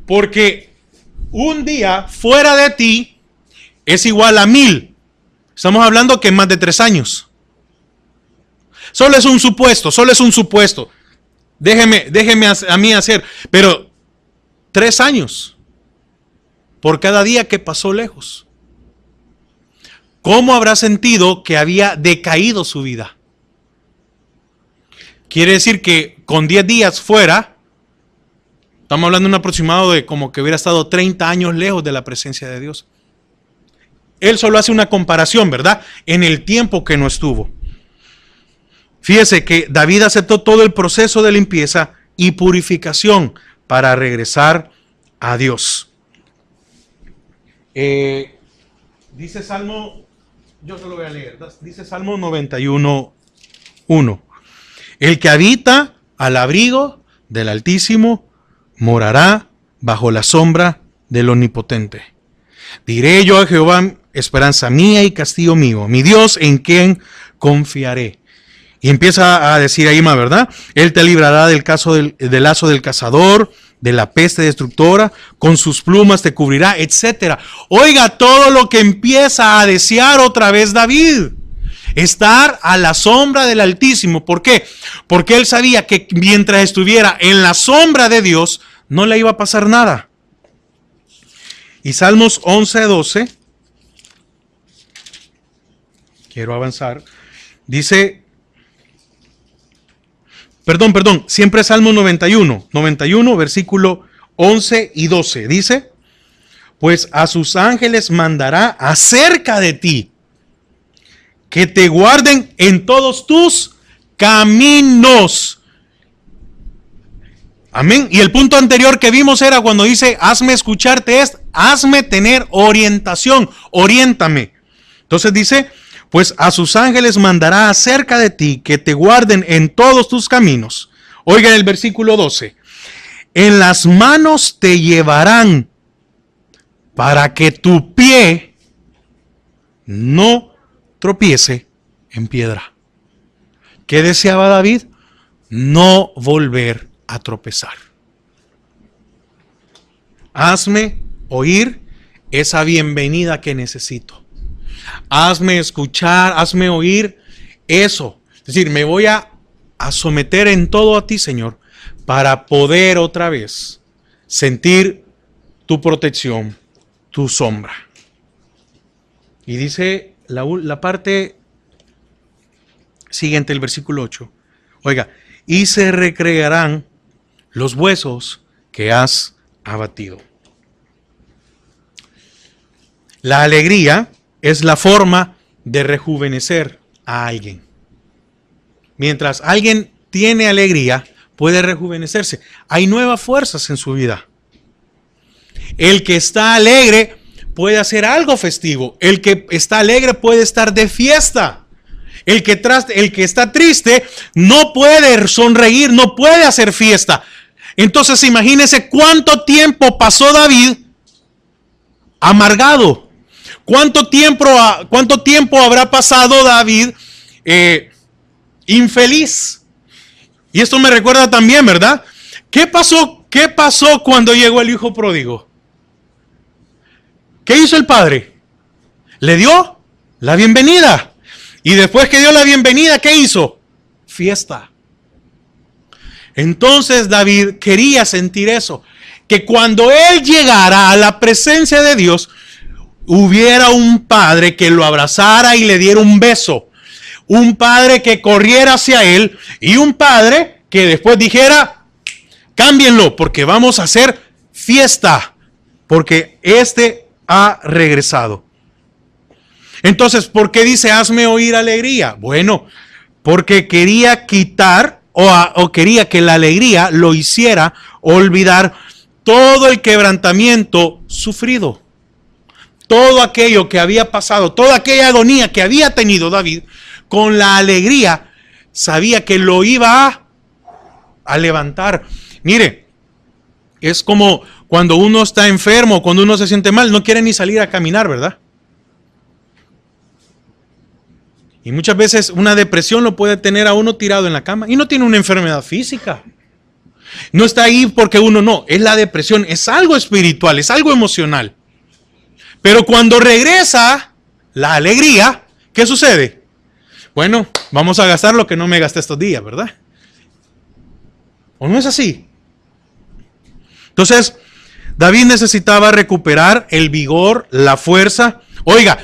porque un día fuera de ti es igual a 1000. Estamos hablando que más de 3 años. Solo es un supuesto. Déjeme a mí hacer. Pero 3 años por cada día que pasó lejos. ¿Cómo habrá sentido que había decaído su vida? Quiere decir que con 10 días fuera, estamos hablando de un aproximado de como que hubiera estado 30 años lejos de la presencia de Dios. Él solo hace una comparación, ¿verdad? En el tiempo que no estuvo. Fíjese que David aceptó todo el proceso de limpieza y purificación para regresar a Dios. Dice Salmo, yo se lo voy a leer, dice Salmo 91:1. El que habita al abrigo del Altísimo morará bajo la sombra del Omnipotente. Diré yo a Jehová, esperanza mía y castillo mío, mi Dios en quien confiaré. Y empieza a decir ahí más, ¿verdad? Él te librará del lazo del cazador, de la peste destructora, con sus plumas te cubrirá, etc. Oiga, todo lo que empieza a desear otra vez David. Estar a la sombra del Altísimo. ¿Por qué? Porque él sabía que mientras estuviera en la sombra de Dios, no le iba a pasar nada. Y Salmos 11:12, quiero avanzar, dice, perdón, siempre Salmo 91, versículo 11 y 12, dice, pues a sus ángeles mandará acerca de ti, que te guarden en todos tus caminos. Amén. Y el punto anterior que vimos era cuando dice, hazme escucharte, hazme tener orientación, oriéntame. Entonces dice, pues a sus ángeles mandará acerca de ti, que te guarden en todos tus caminos. Oigan el versículo 12. En las manos te llevarán para que tu pie no tropiece en piedra. ¿Qué deseaba David? No volver a tropezar. Hazme oír esa bienvenida que necesito. Hazme escuchar, hazme oír eso. Es decir, me voy a someter en todo a ti, Señor, para poder otra vez sentir tu protección, tu sombra. Y dice la parte siguiente, el versículo 8. Oiga, y se recrearán los huesos que has abatido. La alegría es la forma de rejuvenecer a alguien. Mientras alguien tiene alegría, puede rejuvenecerse. Hay nuevas fuerzas en su vida. El que está alegre puede hacer algo festivo. El que está alegre puede estar de fiesta. El que está triste no puede sonreír, no puede hacer fiesta. Entonces imagínense cuánto tiempo pasó David amargado. ¿Cuánto tiempo habrá pasado David infeliz? Y esto me recuerda también, ¿verdad? ¿Qué pasó cuando llegó el hijo pródigo? ¿Qué hizo el padre? Le dio la bienvenida. Y después que dio la bienvenida, ¿qué hizo? Fiesta. Entonces David quería sentir eso. Que cuando él llegara a la presencia de Dios, hubiera un padre que lo abrazara y le diera un beso. Un padre que corriera hacia él y un padre que después dijera, cámbienlo porque vamos a hacer fiesta. Porque ha regresado. Entonces, ¿por qué dice hazme oír alegría? Bueno, porque quería quitar o quería que la alegría lo hiciera olvidar todo el quebrantamiento sufrido. Todo aquello que había pasado, toda aquella agonía que había tenido David, con la alegría sabía que lo iba a levantar. Mire, es como cuando uno está enfermo, cuando uno se siente mal, no quiere ni salir a caminar, ¿verdad? Y muchas veces una depresión lo puede tener a uno tirado en la cama y no tiene una enfermedad física. No está ahí porque uno no, es la depresión, es algo espiritual, es algo emocional. Pero cuando regresa la alegría, ¿qué sucede? Bueno, vamos a gastar lo que no me gasté estos días, ¿verdad? ¿O no es así? Entonces, David necesitaba recuperar el vigor, la fuerza. Oiga,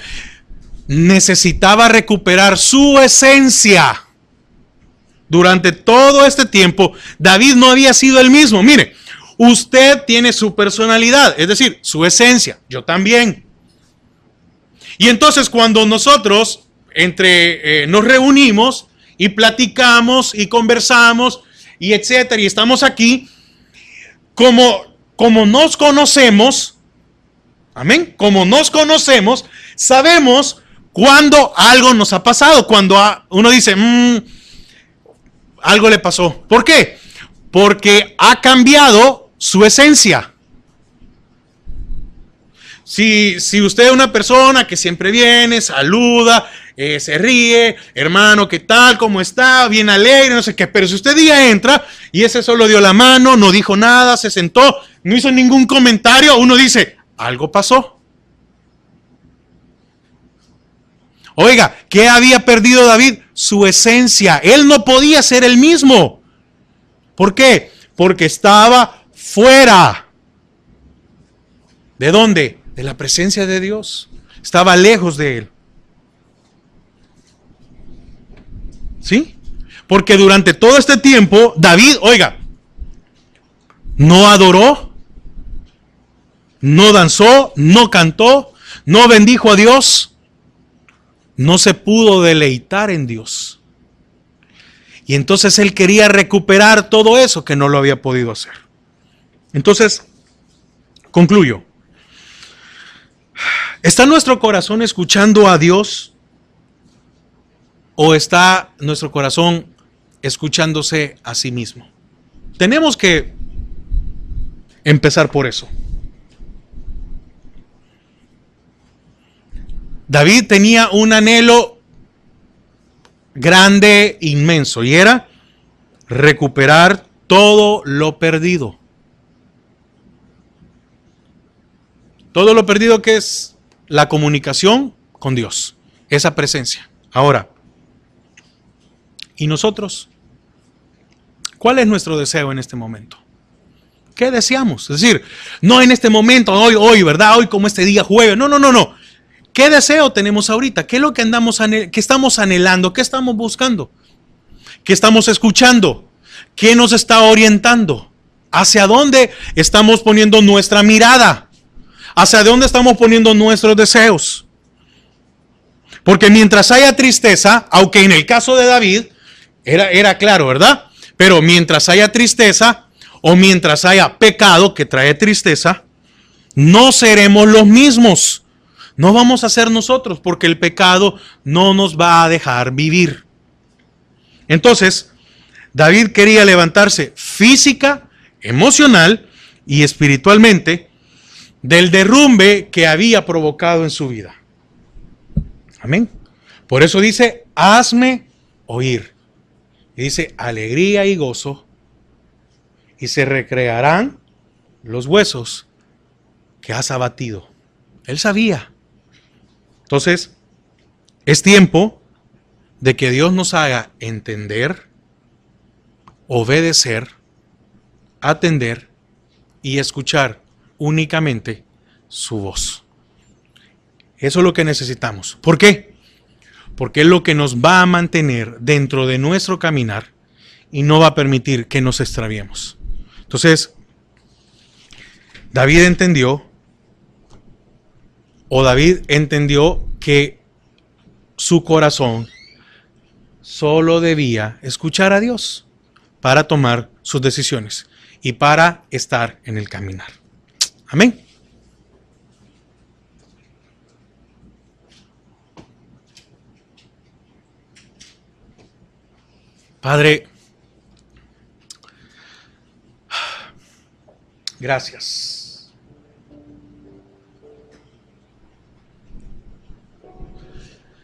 necesitaba recuperar su esencia. Durante todo este tiempo, David no había sido el mismo. Mire, usted tiene su personalidad, es decir, su esencia. Yo también. Y entonces cuando nosotros nos reunimos y platicamos y conversamos y etcétera, y estamos aquí, como nos conocemos, amén, como nos conocemos, sabemos cuando algo nos ha pasado, cuando uno dice, algo le pasó. ¿Por qué? Porque ha cambiado su esencia. Si usted es una persona que siempre viene, saluda, se ríe, hermano, ¿qué tal? ¿Cómo está? Bien alegre, no sé qué. Pero si usted día entra y ese solo dio la mano, no dijo nada, se sentó, no hizo ningún comentario, uno dice, algo pasó. Oiga, ¿qué había perdido David? Su esencia. Él no podía ser el mismo. ¿Por qué? Porque estaba fuera. ¿De dónde? De la presencia de Dios. Estaba lejos de él. ¿Sí? Porque durante todo este tiempo, David, oiga, no adoró, no danzó, no cantó, no bendijo a Dios. No se pudo deleitar en Dios. Y entonces él quería recuperar todo eso que no lo había podido hacer. Entonces, concluyo. ¿Está nuestro corazón escuchando a Dios? ¿O está nuestro corazón escuchándose a sí mismo? Tenemos que empezar por eso. David tenía un anhelo grande, inmenso, y era recuperar todo lo perdido. Todo lo perdido que es la comunicación con Dios, esa presencia. Ahora, ¿y nosotros? ¿Cuál es nuestro deseo en este momento? ¿Qué deseamos? Es decir, no en este momento, hoy, ¿verdad? Hoy como este día jueves. No. ¿Qué deseo tenemos ahorita? ¿Qué es lo que que estamos anhelando? ¿Qué estamos buscando? ¿Qué estamos escuchando? ¿Qué nos está orientando? ¿Hacia dónde estamos poniendo nuestra mirada? ¿Hacia dónde estamos poniendo nuestros deseos? Porque mientras haya tristeza, aunque en el caso de David era claro, ¿verdad? Pero mientras haya tristeza o mientras haya pecado que trae tristeza, no seremos los mismos. No vamos a ser nosotros porque el pecado no nos va a dejar vivir. Entonces, David quería levantarse física, emocional y espiritualmente del derrumbe que había provocado en su vida. Amén. Por eso dice, hazme oír. Y dice, alegría y gozo, y se recrearán los huesos que has abatido. Él sabía. Entonces, es tiempo de que Dios nos haga entender, obedecer, atender y escuchar únicamente su voz. Eso es lo que necesitamos. ¿Por qué? Porque es lo que nos va a mantener dentro de nuestro caminar y no va a permitir que nos extraviemos. Entonces, David entendió que su corazón solo debía escuchar a Dios para tomar sus decisiones y para estar en el caminar. Amén. Padre, gracias.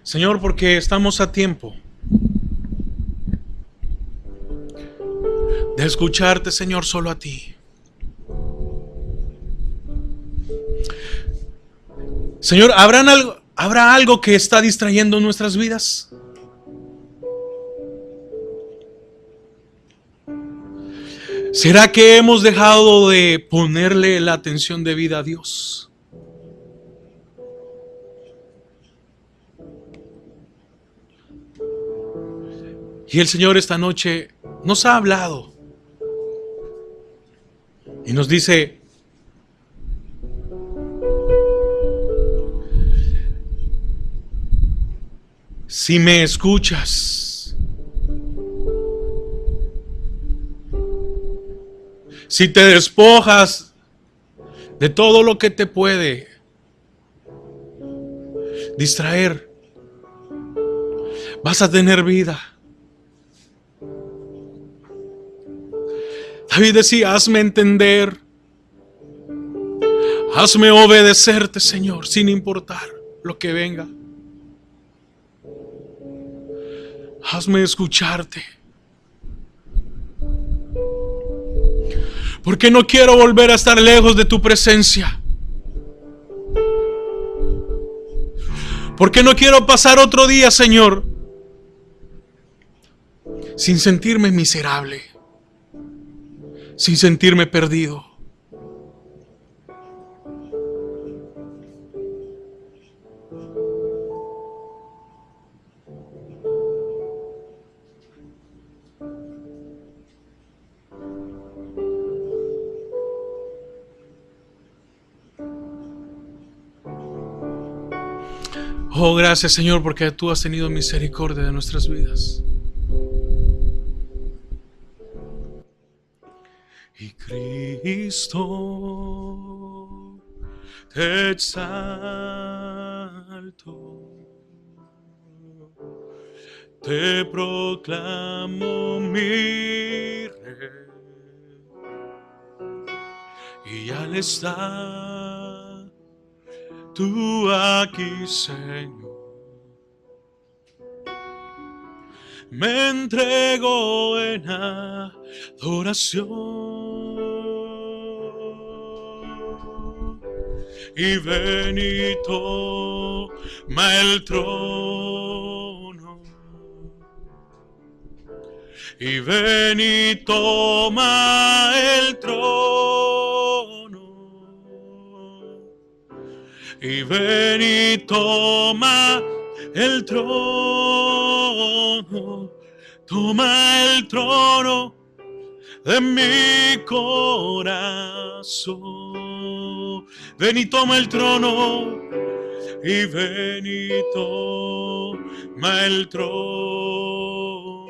Señor, porque estamos a tiempo de escucharte, Señor, solo a ti. Señor, ¿habrá algo que está distrayendo nuestras vidas? ¿Será que hemos dejado de ponerle la atención debida a Dios? Y el Señor esta noche nos ha hablado y nos dice: si me escuchas, si te despojas de todo lo que te puede distraer, vas a tener vida. David decía: hazme entender, hazme obedecerte, Señor, sin importar lo que venga. Hazme escucharte, porque no quiero volver a estar lejos de tu presencia, porque no quiero pasar otro día, Señor, sin sentirme miserable, sin sentirme perdido. Oh, gracias, Señor, porque tú has tenido misericordia de nuestras vidas. Y Cristo, te exalto, te proclamo mi Rey. Y al estar tú aquí, Señor, me entrego en adoración. Y ven y toma el trono. Y ven y toma el trono. Y ven y toma el trono. Toma el trono de mi corazón. Ven y toma el trono. Y ven y toma el trono.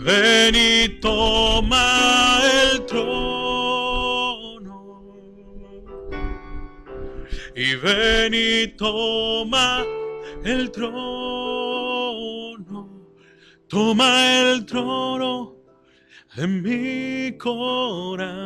Ven y toma el trono. Y ven y toma el trono. Toma el trono de mi corazón.